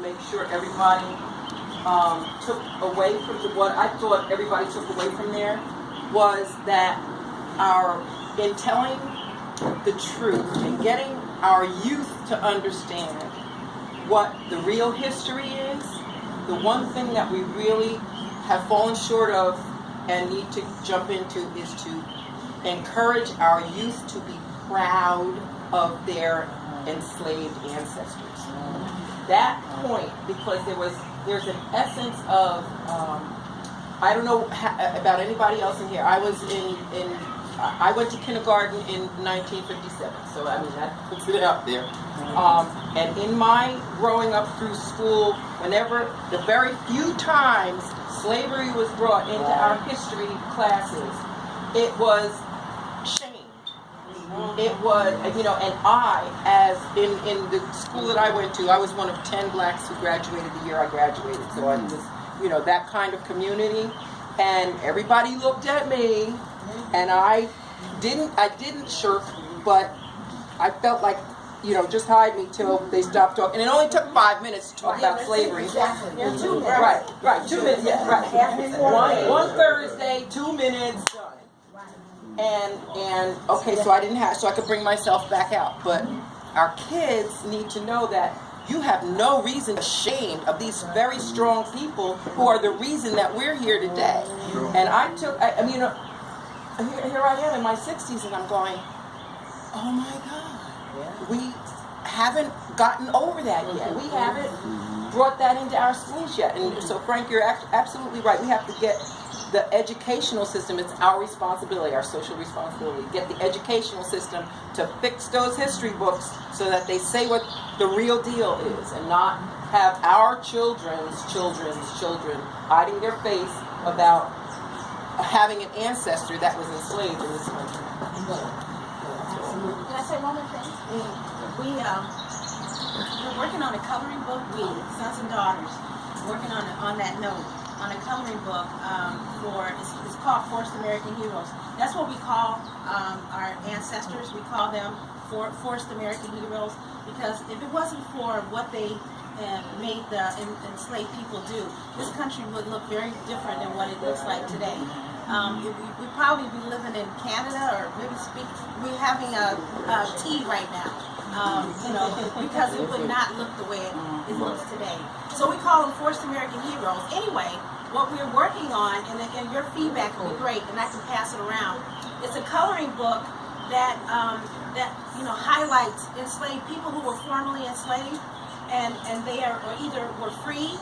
make sure everybody took away from what I thought everybody took away from there was that in telling the truth and getting our youth to understand what the real history is, the one thing that we really have fallen short of and need to jump into is to encourage our youth to be proud of their enslaved ancestors. That point, because there's an essence of, I don't know about anybody else in here. I went to kindergarten in 1957, so I mean that puts it out there. And in my growing up through school, whenever the very few times slavery was brought into our history classes, it was shamed. It was, and I, as in the school that I went to, I was one of 10 blacks who graduated the year I graduated. So I was, that kind of community. And everybody looked at me, and I didn't shirk, but I felt like, just hide me till they stopped talking. And it only took 5 minutes to talk about slavery. Exactly. Yeah, 2 minutes. Right, 2 minutes, yeah, right. One Thursday, 2 minutes, done. And okay, so I could bring myself back out. But our kids need to know that you have no reason to be ashamed of these very strong people who are the reason that we're here today. And here I am in my 60s, and I'm going, oh my God, we haven't gotten over that yet. We haven't brought that into our schools yet. And so, Frank, you're absolutely right. We have to get the educational system, it's our responsibility, our social responsibility, get the educational system to fix those history books so that they say what the real deal is and not have our children's children hiding their face about having an ancestor that was enslaved in this country. Can I say one more thing? We're working on a coloring book, sons and daughters, working on that note. On a coloring book it's called Forced American Heroes. That's what we call our ancestors. We call them Forced American Heroes because if it wasn't for what they made the enslaved people do, this country would look very different than what it looks like today. We'd probably be living in Canada or maybe we're having a tea right now. Because it would not look the way it looks today. So we call them Forced American Heroes. Anyway, what we're working on, and again, your feedback will be great, and I can pass it around. It's a coloring book that highlights enslaved people who were formerly enslaved, and they were free,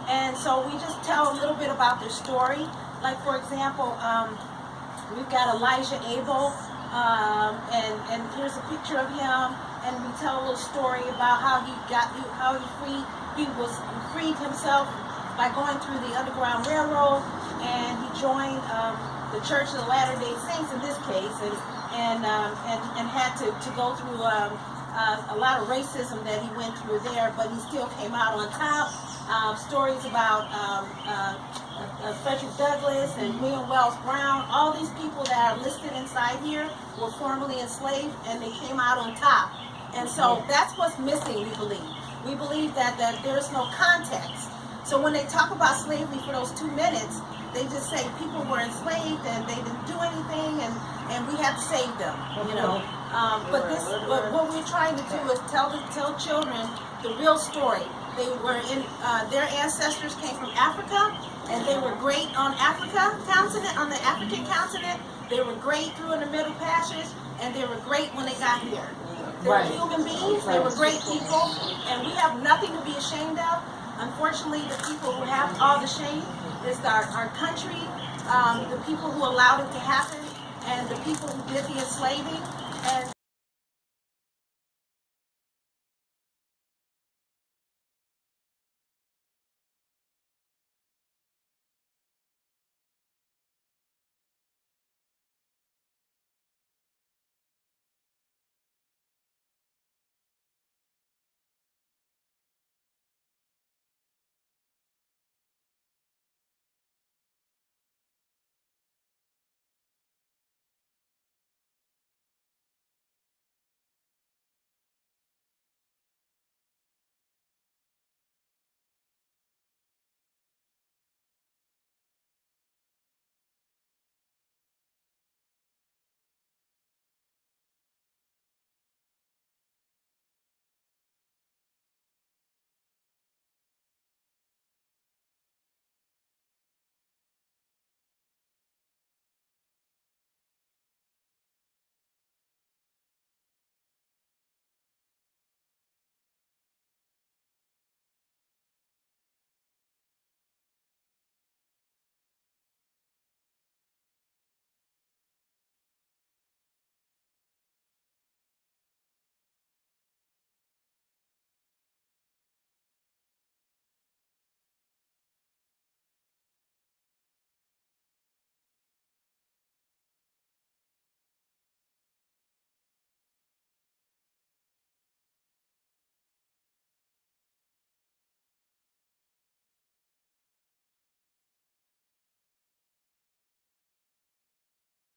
and so we just tell a little bit about their story. Like for example, we've got Elijah Abel, and here's a picture of him. And we tell a little story about how he freed himself by going through the Underground Railroad, and he joined the Church of the Latter-day Saints in this case, and had to go through a lot of racism that he went through there, but he still came out on top. Stories about Frederick Douglass and William Wells Brown, all these people that are listed inside here were formerly enslaved, and they came out on top. And so that's what's missing, we believe. We believe that there's no context. So when they talk about slavery for those 2 minutes, they just say people were enslaved and they didn't do anything, and we have to save them, But what we're trying to do is tell children the real story. They were their ancestors came from Africa, and they were great on the African continent. They were great through in the Middle Passage, and they were great when they got here. They were human beings, they were great people, and we have nothing to be ashamed of. Unfortunately, the people who have all the shame is our country, the people who allowed it to happen, and the people who did the enslaving.